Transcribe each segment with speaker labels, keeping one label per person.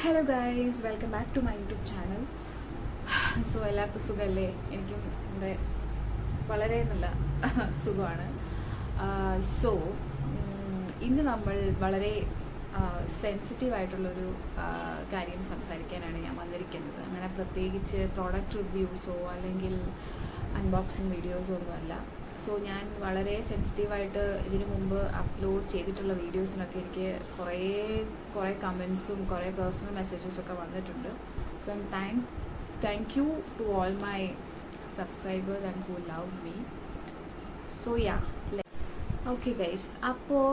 Speaker 1: Hello guys, welcome back to my YouTube channel. So എല്ലാവർക്കും സുഖമല്ലേ? എനിക്കും ഇവിടെ വളരെ നല്ല സുഖമാണ്. സോ ഇന്ന് നമ്മൾ വളരെ സെൻസിറ്റീവായിട്ടുള്ളൊരു കാര്യം സംസാരിക്കാനാണ് ഞാൻ വന്നിരിക്കുന്നത്. അങ്ങനെ പ്രത്യേകിച്ച് പ്രോഡക്റ്റ് റിവ്യൂസോ അല്ലെങ്കിൽ അൺബോക്സിങ് വീഡിയോസോ ഒന്നുമല്ല. സോ ഞാൻ വളരെ സെൻസിറ്റീവായിട്ട് ഇതിനു മുമ്പ് അപ്ലോഡ് ചെയ്തിട്ടുള്ള വീഡിയോസിനൊക്കെ എനിക്ക് കുറേ കമൻസും കുറേ പേഴ്സണൽ മെസ്സേജസൊക്കെ വന്നിട്ടുണ്ട്. So thank you to all my subscribers and who love me. So okay guys, അപ്പോൾ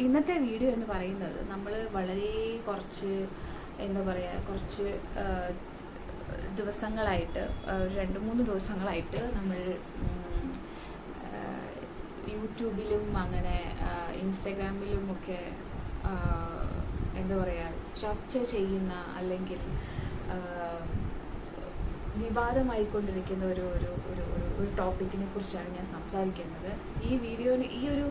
Speaker 1: ഇന്നത്തെ വീഡിയോ എന്ന് പറയുന്നത് നമ്മൾ വളരെ കുറച്ച് ദിവസങ്ങളായിട്ട് 2-3 ദിവസങ്ങളായിട്ട് നമ്മൾ യൂട്യൂബിലും അങ്ങനെ ഇൻസ്റ്റഗ്രാമിലും ഒക്കെ ചർച്ച ചെയ്യുന്ന അല്ലെങ്കിൽ വിവാദമായിക്കൊണ്ടിരിക്കുന്ന ഒരു ടോപ്പിക്കിനെ കുറിച്ചാണ് ഞാൻ സംസാരിക്കുന്നത്. ഈ ഒരു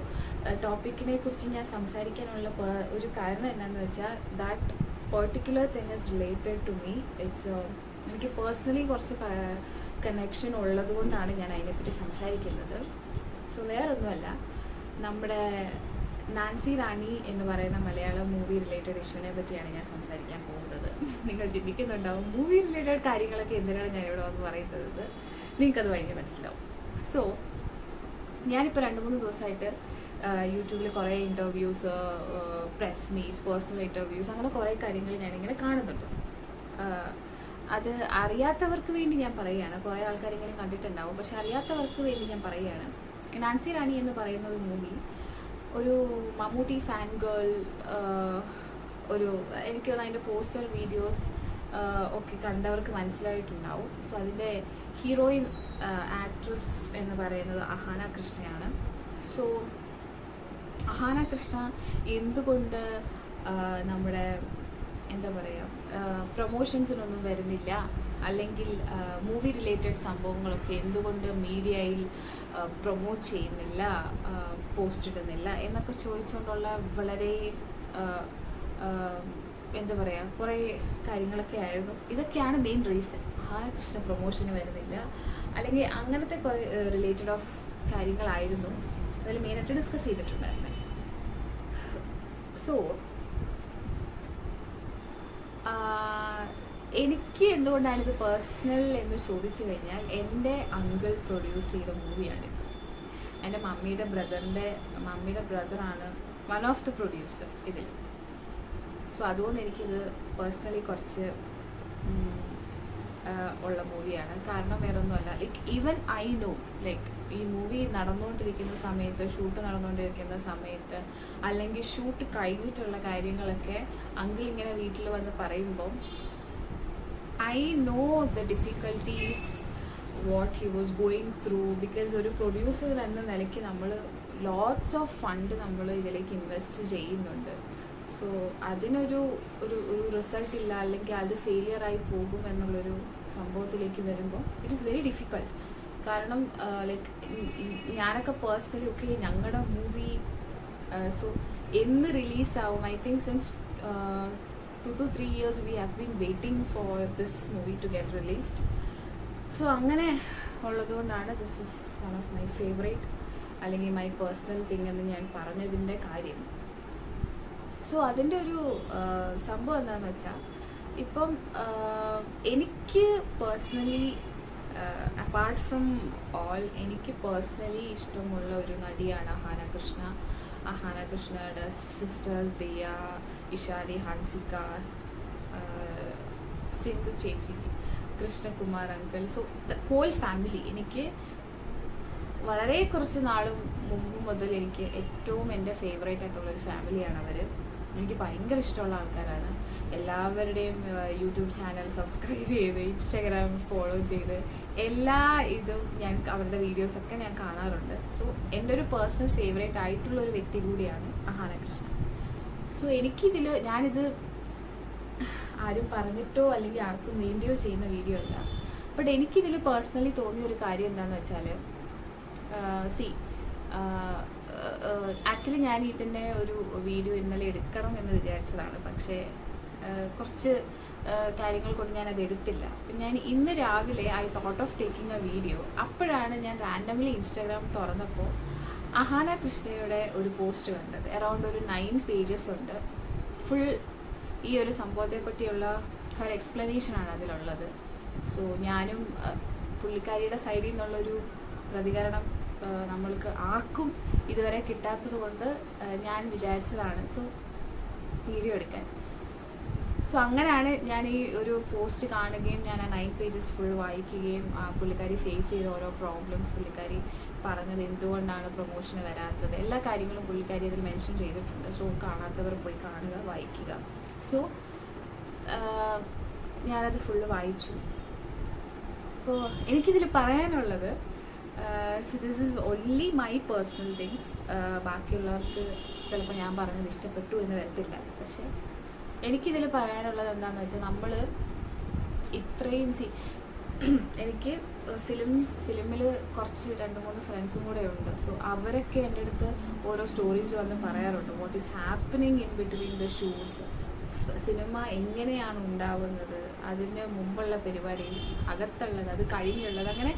Speaker 1: ടോപ്പിക്കിനെ കുറിച്ച് ഞാൻ സംസാരിക്കാനുള്ള ഒരു കാരണം എന്താണെന്ന് വെച്ചാൽ that particular thing is related to me. എനിക്ക് പേഴ്സണലി കുറച്ച് കണക്ഷൻ ഉള്ളത് കൊണ്ടാണ് ഞാൻ അതിനെപ്പറ്റി സംസാരിക്കുന്നത്. സോ വേറൊന്നുമല്ല, നമ്മുടെ നാൻസി റാണി എന്ന് പറയുന്ന മലയാളം മൂവി റിലേറ്റഡ് ഇഷ്യൂവിനെ പറ്റിയാണ് ഞാൻ സംസാരിക്കാൻ പോകുന്നത്. നിങ്ങൾ ചിന്തിക്കുന്നുണ്ടാവും മൂവി റിലേറ്റഡ് കാര്യങ്ങളൊക്കെ എന്തിനാണ് ഞാൻ ഇവിടെ വന്ന് പറയുന്നത്. നിങ്ങൾക്കത് വഴിയെ മനസ്സിലാവും. സോ ഞാനിപ്പോൾ 2-3 ദിവസമായിട്ട് യൂട്യൂബിൽ കുറേ interviews, press meats, personal interviews, അങ്ങനെ കുറേ കാര്യങ്ങൾ ഞാനിങ്ങനെ കാണുന്നുണ്ട്. അത് അറിയാത്തവർക്ക് വേണ്ടി ഞാൻ പറയുകയാണ്. കുറേ ആൾക്കാരിങ്ങനെ കണ്ടിട്ടുണ്ടാവും, പക്ഷെ അറിയാത്തവർക്ക് വേണ്ടി ഞാൻ പറയുകയാണ്. നാൻസി റാണി എന്ന് പറയുന്ന ഒരു മൂവി ഒരു മമ്മൂട്ടി ഫാൻ ഗേൾ, എനിക്ക് തോന്നുന്നു അതിൻ്റെ പോസ്റ്റർ വീഡിയോസ് ഒക്കെ കണ്ടവർക്ക് മനസ്സിലായിട്ടുണ്ടാവും. സോ അതിൻ്റെ ഹീറോയിൻ ആക്ട്രസ് എന്ന് പറയുന്നത് അഹാന കൃഷ്ണയാണ്. സോ അഹാന കൃഷ്ണ എന്തുകൊണ്ട് നമ്മുടെ പ്രൊമോഷൻസിനൊന്നും വരുന്നില്ല, അല്ലെങ്കിൽ മൂവി റിലേറ്റഡ് സംഭവങ്ങളൊക്കെ എന്തുകൊണ്ട് മീഡിയയിൽ പ്രൊമോട്ട് ചെയ്യുന്നില്ല, പോസ്റ്റ് ഇടുന്നില്ല എന്നൊക്കെ ചോദിച്ചുകൊണ്ടുള്ള വളരെ കുറേ കാര്യങ്ങളൊക്കെ ആയിരുന്നു. ഇതൊക്കെയാണ് മെയിൻ റീസൺ. കൃഷ്ണ പ്രൊമോഷന് വരുന്നില്ല അല്ലെങ്കിൽ അങ്ങനത്തെ കുറേ റിലേറ്റഡ് ഓഫ് കാര്യങ്ങളായിരുന്നു അതിൽ മെയിനായിട്ട് ഡിസ്കസ് ചെയ്തിട്ടുണ്ടായിരുന്നത്. സോ എനിക്ക് എന്തുകൊണ്ടാണിത് പേഴ്സണൽ എന്ന് ചോദിച്ചു കഴിഞ്ഞാൽ, എൻ്റെ അങ്കിൾ പ്രൊഡ്യൂസ് ചെയ്ത മൂവിയാണിത്. എൻ്റെ മമ്മിയുടെ ബ്രദറാണ് വൺ ഓഫ് ദി പ്രൊഡ്യൂസർ ഇതിൽ. സോ അതുകൊണ്ട് എനിക്കിത് പേഴ്സണലി കുറച്ച് ഉള്ള മൂവിയാണ്. കാരണം വേറൊന്നുമല്ല, ഈവൻ ഐ നോ ഈ മൂവി നടന്നുകൊണ്ടിരിക്കുന്ന സമയത്ത്, ഷൂട്ട് നടന്നുകൊണ്ടിരിക്കുന്ന സമയത്ത്, അല്ലെങ്കിൽ ഷൂട്ട് കഴിഞ്ഞിട്ടുള്ള കാര്യങ്ങളൊക്കെ അങ്കിൾ ഇങ്ങനെ വീട്ടിൽ വന്ന് പറയുമ്പോൾ I know the difficulties what he was going through, because ഒരു പ്രൊഡ്യൂസർ എന്ന നിലയ്ക്ക് നമ്മൾ ലോട്ട്സ് ഓഫ് ഫണ്ട് നമ്മൾ ഇതിലേക്ക് ഇൻവെസ്റ്റ് ചെയ്യുന്നുണ്ട്. സോ അതിനൊരു റിസൾട്ട് ഇല്ല, അല്ലെങ്കിൽ അത് ഫെയിലിയറായി പോകും എന്നുള്ളൊരു സംഭവത്തിലേക്ക് വരുമ്പോൾ ഇറ്റ് ഈസ് വെരി ഡിഫിക്കൾട്ട്. കാരണം ഞാനൊക്കെ പേഴ്സണലി ഒക്കെ ഞങ്ങളുടെ മൂവി സോ എന്ന് റിലീസാവും, I think since 2 to 3 years we have been waiting for this movie to get released. So അങ്ങനെ ഉള്ളതുകൊണ്ടാണ് this is one of my favourite അല്ലെങ്കിൽ മൈ പേഴ്സണൽ തിങ് എന്ന് ഞാൻ പറഞ്ഞതിൻ്റെ കാര്യം. സോ അതിൻ്റെ ഒരു സംഭവം എന്താണെന്ന് വെച്ചാൽ, ഇപ്പം എനിക്ക് പേഴ്സണലി അപ്പാർട്ട് ഫ്രം ഓൾ എനിക്ക് പേഴ്സണലി ഇഷ്ടമുള്ള ഒരു നടിയാണ് അഹാന കൃഷ്ണ. അഹാന കൃഷ്ണയുടെ സിസ്റ്റേഴ്സ് ദിയ, ഇഷാനി, ഹൻസിക, സിന്ധു ചേച്ചി, Krishnakumar uncle, so the whole family എനിക്ക് വളരെ കുറച്ച് നാളും മുമ്പ് മുതൽ എനിക്ക് ഏറ്റവും എൻ്റെ ഫേവറേറ്റ് ആയിട്ടുള്ളൊരു ഫാമിലിയാണ് അവർ. എനിക്ക് ഭയങ്കര ഇഷ്ടമുള്ള ആൾക്കാരാണ്. എല്ലാവരുടെയും യൂട്യൂബ് ചാനൽ സബ്സ്ക്രൈബ് ചെയ്ത്, ഇൻസ്റ്റാഗ്രാം ഫോളോ ചെയ്ത്, എല്ലാ ഇതും ഞാൻ അവരുടെ വീഡിയോസൊക്കെ ഞാൻ കാണാറുണ്ട്. സോ എൻ്റെ ഒരു പേഴ്സണൽ ഫേവറേറ്റ് ആയിട്ടുള്ളൊരു വ്യക്തി കൂടിയാണ് അഹാന കൃഷ്ണ. സോ ഞാനിത് ആരും പറഞ്ഞിട്ടോ അല്ലെങ്കിൽ ആർക്കും വേണ്ടിയോ ചെയ്യുന്ന വീഡിയോ അല്ല. ബട്ട് എനിക്കിതിൽ പേഴ്സണലി തോന്നിയ ഒരു കാര്യം എന്താണെന്ന് വെച്ചാൽ, ആക്ച്വലി ഞാൻ ഇതിൻ്റെ ഒരു വീഡിയോ ഇന്നലെ എടുക്കണം എന്ന് വിചാരിച്ചതാണ്. പക്ഷേ കുറച്ച് കാര്യങ്ങൾ കൊണ്ട് ഞാനത് എടുത്തില്ല. അപ്പം ഞാൻ ഇന്ന് രാവിലെ I thought of taking A video. അപ്പോഴാണ് ഞാൻ റാൻഡംലി ഇൻസ്റ്റാഗ്രാം തുറന്നപ്പോൾ അഹാന കൃഷ്ണയുടെ ഒരു പോസ്റ്റ് കണ്ടത്. അറൗണ്ട് ഒരു 9 pages ഉണ്ട്. ഫുൾ ഈ ഒരു സംഭവത്തെ പറ്റിയുള്ള ഒരു എക്സ്പ്ലനേഷനാണ് അതിലുള്ളത്. സോ ഞാനും പുള്ളിക്കാരിയുടെ സൈഡിൽ നിന്നുള്ളൊരു പ്രതികരണം നമ്മൾക്ക് ആർക്കും ഇതുവരെ കിട്ടാത്തത് കൊണ്ട് ഞാൻ വിചാരിച്ചതാണ് വീഡിയോ എടുക്കാൻ. സോ അങ്ങനെയാണ് ഞാൻ ഈ ഒരു പോസ്റ്റ് കാണുകയും ഞാൻ ആ 9 pages ഫുൾ വായിക്കുകയും പുള്ളിക്കാരി ഫേസ് ചെയ്ത ഓരോ പ്രോബ്ലംസ്, പുള്ളിക്കാരി പറഞ്ഞത് എന്തുകൊണ്ടാണ് പ്രൊമോഷന് വരാത്തത്, എല്ലാ കാര്യങ്ങളും പുള്ളിക്കാരി അതിൽ മെൻഷൻ ചെയ്തിട്ടുണ്ട്. സോ കാണാത്തവർ പോയി കാണുക, വായിക്കുക. സോ ഞാനത് ഫുള്ള് വായിച്ചു. അപ്പോൾ എനിക്കിതിൽ പറയാനുള്ളത് this is only my personal things. ബാക്കിയുള്ളവർക്ക് ചിലപ്പോൾ ഞാൻ പറഞ്ഞത് ഇഷ്ടപ്പെട്ടു എന്ന് വരത്തില്ല. പക്ഷേ എനിക്കിതിൽ പറയാനുള്ളത് എന്താണെന്ന് വെച്ചാൽ, നമ്മൾ ഇത്രയും എനിക്ക് ഫിലിമിൽ കുറച്ച് 2-3 ഫ്രണ്ട്സും കൂടെ ഉണ്ട്. സോ അവരൊക്കെ എൻ്റെ അടുത്ത് ഓരോ സ്റ്റോറീസ് വന്ന് പറയാറുണ്ട്. What is happening in between the shoots, cinema എങ്ങനെയാണ് ഉണ്ടാവുന്നത്, അതിന് മുമ്പുള്ള പരിപാടീസ്, അകത്തുള്ളത്, അത് കഴിഞ്ഞുള്ളത്, അങ്ങനെ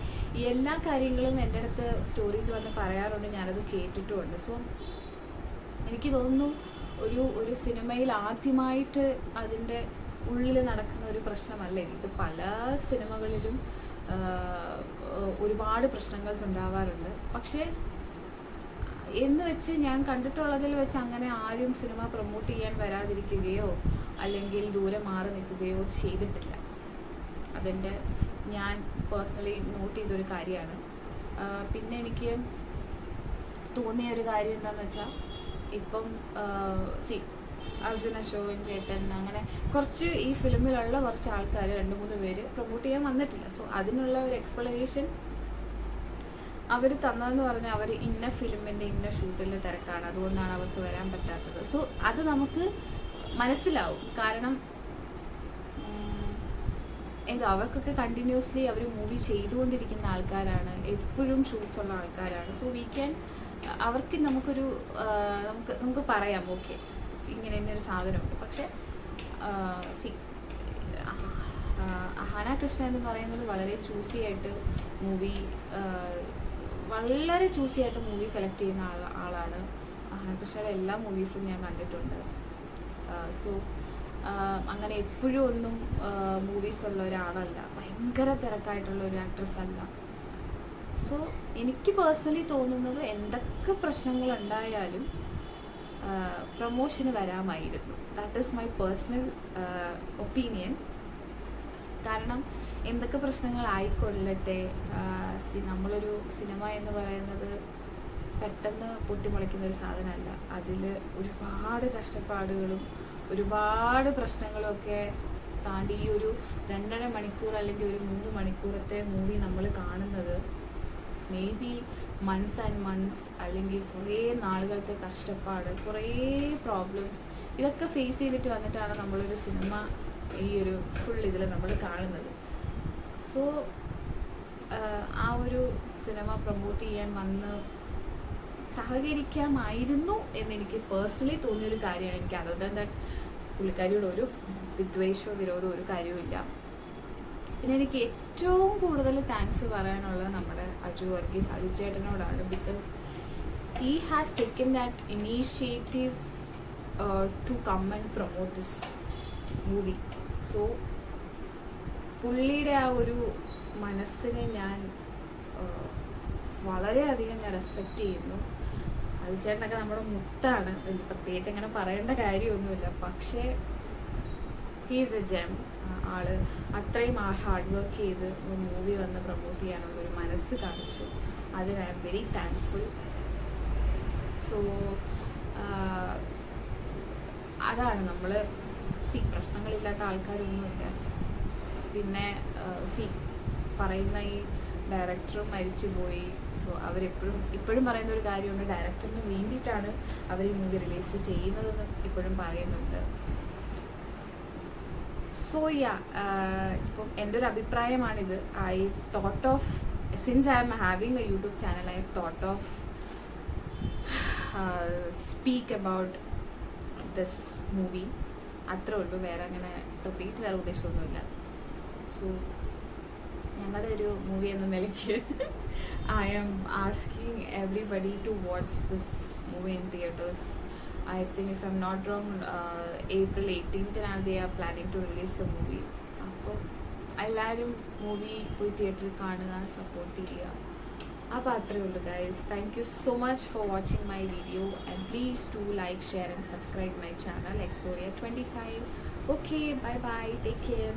Speaker 1: എല്ലാ കാര്യങ്ങളും എൻ്റെ അടുത്ത് സ്റ്റോറീസ് വന്ന് പറയാറുണ്ട്. ഞാനത് കേട്ടിട്ടുമുണ്ട്. സോ എനിക്ക് തോന്നുന്നു ഒരു സിനിമയിൽ ആദ്യമായിട്ട് അതിൻ്റെ ഉള്ളിൽ നടക്കുന്ന ഒരു പ്രശ്നമല്ല ഇത്. പല സിനിമകളിലും ഒരുപാട് പ്രശ്നങ്ങൾ ഉണ്ടാവാറുണ്ട്. പക്ഷേ എന്ന് വെച്ച് ഞാൻ കണ്ടിട്ടുള്ളതിൽ വെച്ച് അങ്ങനെ ആരും സിനിമ പ്രൊമോട്ട് ചെയ്യാൻ വരാതിരിക്കുകയോ അല്ലെങ്കിൽ ദൂരെ മാറി നിൽക്കുകയോ ചെയ്തിട്ടില്ല. അതെൻ്റെ ഞാൻ പേഴ്സണലി നോട്ട് ചെയ്തൊരു കാര്യമാണ്. പിന്നെ എനിക്ക് തോന്നിയ ഒരു കാര്യം എന്താണെന്ന് വെച്ചാൽ, ഇപ്പം അർജുൻ അശോകൻ ചേട്ടൻ അങ്ങനെ കുറച്ച് ഈ ഫിലിമിലുള്ള കുറച്ച് ആൾക്കാർ 2-3 പേര് പ്രൊമോട്ട് ചെയ്യാൻ വന്നിട്ടില്ല. സോ അതിനുള്ള ഒരു എക്സ്പ്ലനേഷൻ അവർ തന്നതെന്ന് പറഞ്ഞാൽ, അവർ ഇന്ന ഫിലിമിൻ്റെ ഇന്ന ഷൂട്ടിൻ്റെ തിരക്കാണ്, അതുകൊണ്ടാണ് അവർക്ക് വരാൻ പറ്റാത്തത്. സോ അത് നമുക്ക് മനസ്സിലാവും. കാരണം അവർക്കൊക്കെ കണ്ടിന്യൂസ്ലി അവർ മൂവി ചെയ്തുകൊണ്ടിരിക്കുന്ന ആൾക്കാരാണ്, എപ്പോഴും ഷൂട്ട്സ് ഉള്ള ആൾക്കാരാണ്. സോ അവർക്ക് നമുക്ക് പറയാം, ഓക്കെ ഇങ്ങനെ ഒരു സാധനമുണ്ട്. പക്ഷെ അഹാന കൃഷ്ണ എന്ന് പറയുന്നത് വളരെ ചൂസി ആയിട്ട് മൂവി സെലക്ട് ചെയ്യുന്ന ആളാണ്. അഹാന കൃഷ്ണയുടെ എല്ലാ മൂവീസും ഞാൻ കണ്ടിട്ടുണ്ട്. സോ അങ്ങനെ എപ്പോഴും ഒന്നും മൂവീസ് ഉള്ള ഒരാളല്ല, ഭയങ്കര തിരക്കായിട്ടുള്ള ഒരു ആക്ട്രസ് അല്ല. സോ എനിക്ക് പേഴ്സണലി തോന്നുന്നത്, എന്തൊക്കെ പ്രശ്നങ്ങൾ ഉണ്ടായാലും പ്രൊമോഷന് വരാമായിരുന്നു. That is my personal opinion. കാരണം എന്തൊക്കെ പ്രശ്നങ്ങളായിക്കൊള്ളട്ടെ, നമ്മളൊരു സിനിമ എന്ന് പറയുന്നത് പെട്ടെന്ന് പൊട്ടിമുളയ്ക്കുന്ന ഒരു സാധനമല്ല. അതിൽ ഒരുപാട് കഷ്ടപ്പാടുകളും ഒരുപാട് പ്രശ്നങ്ങളൊക്കെ താണ്ടി ഈ ഒരു 2.5 മണിക്കൂർ അല്ലെങ്കിൽ ഒരു 3 മണിക്കൂറത്തെ മൂവി നമ്മൾ കാണുന്നത് may be months and months അല്ലെങ്കിൽ കുറേ നാളുകളത്തെ കഷ്ടപ്പാട്, കുറേ പ്രോബ്ലംസ്, ഇതൊക്കെ ഫേസ് ചെയ്തിട്ട് വന്നിട്ടാണ് നമ്മളൊരു സിനിമ ഈ ഒരു ഫുൾ ഇതിൽ നമ്മൾ കാണുന്നത്. സോ ആ ഒരു സിനിമ പ്രൊമോട്ട് ചെയ്യാൻ വന്ന് സഹകരിക്കാമായിരുന്നു എന്നെനിക്ക് പേഴ്സണലി തോന്നിയൊരു കാര്യമാണ്. എനിക്ക് അതർ ദാൻ ദാറ്റ് പുള്ളിക്കാരിയോട് ഒരു വിദ്വേഷമോ വിരോധമോ ഒരു കാര്യവുമില്ല. പിന്നെ എനിക്ക് ഏറ്റവും കൂടുതൽ താങ്ക്സ് പറയാനുള്ളത് നമ്മുടെ അജു ചേട്ടനോടാണ്. Because he has taken that initiative to come and promote this movie. So പുള്ളിയുടെ ആ ഒരു മനസ്സിനെ ഞാൻ വളരെയധികം റെസ്പെക്റ്റ് ചെയ്യുന്നു. ചേട്ടനൊക്കെ നമ്മുടെ മുത്താണ്, പ്രത്യേകിച്ച് അങ്ങനെ പറയേണ്ട കാര്യമൊന്നുമില്ല. പക്ഷേ ഹീ ഈസ് എ ജെം. ആള് അത്രയും ഹാർഡ് വർക്ക് ചെയ്ത് മൂവി വന്ന് പ്രൊമോട്ട് ചെയ്യാനുള്ളൊരു മനസ്സ് കാണിച്ചു. അതിന് I'm very thankful. So അതാണ് നമ്മൾ പ്രശ്നങ്ങളില്ലാത്ത ആൾക്കാരൊന്നുമില്ല. പിന്നെ പറയുന്ന ഈ ഡയറക്ടറും മരിച്ചുപോയി. സോ ഇപ്പോഴും പറയുന്ന ഒരു കാര്യമുണ്ട്, ഡയറക്ടറിന് വേണ്ടിയിട്ടാണ് അവർ ഈ മൂവി റിലീസ് ചെയ്യുന്നതെന്ന് ഇപ്പോഴും പറയുന്നുണ്ട്. സോ ഇപ്പം എൻ്റെ ഒരു അഭിപ്രായമാണിത്. I thought of, since I'm having a YouTube channel, I have thought of speak about this movie. അത്രേ ഉള്ളൂ. വേറെ അങ്ങനെ പ്രത്യേകിച്ച് വേറെ ഉദ്ദേശമൊന്നുമില്ല. സോ ഞങ്ങളുടെ ഒരു മൂവി എന്ന നിലയ്ക്ക് I am asking everybody to watch this movie in theatres. I think if I'm not wrong, April 18th they are planning to release the movie. അപ്പോൾ എല്ലാവരും മൂവി പോയി തിയേറ്ററിൽ കാണുക, സപ്പോർട്ട് ചെയ്യുക. അപ്പോൾ അത്രയേ ഉള്ളൂ guys. Thank you so much for watching my video and please to like, share and subscribe my channel Exploria 25. Okay, bye bye, take care.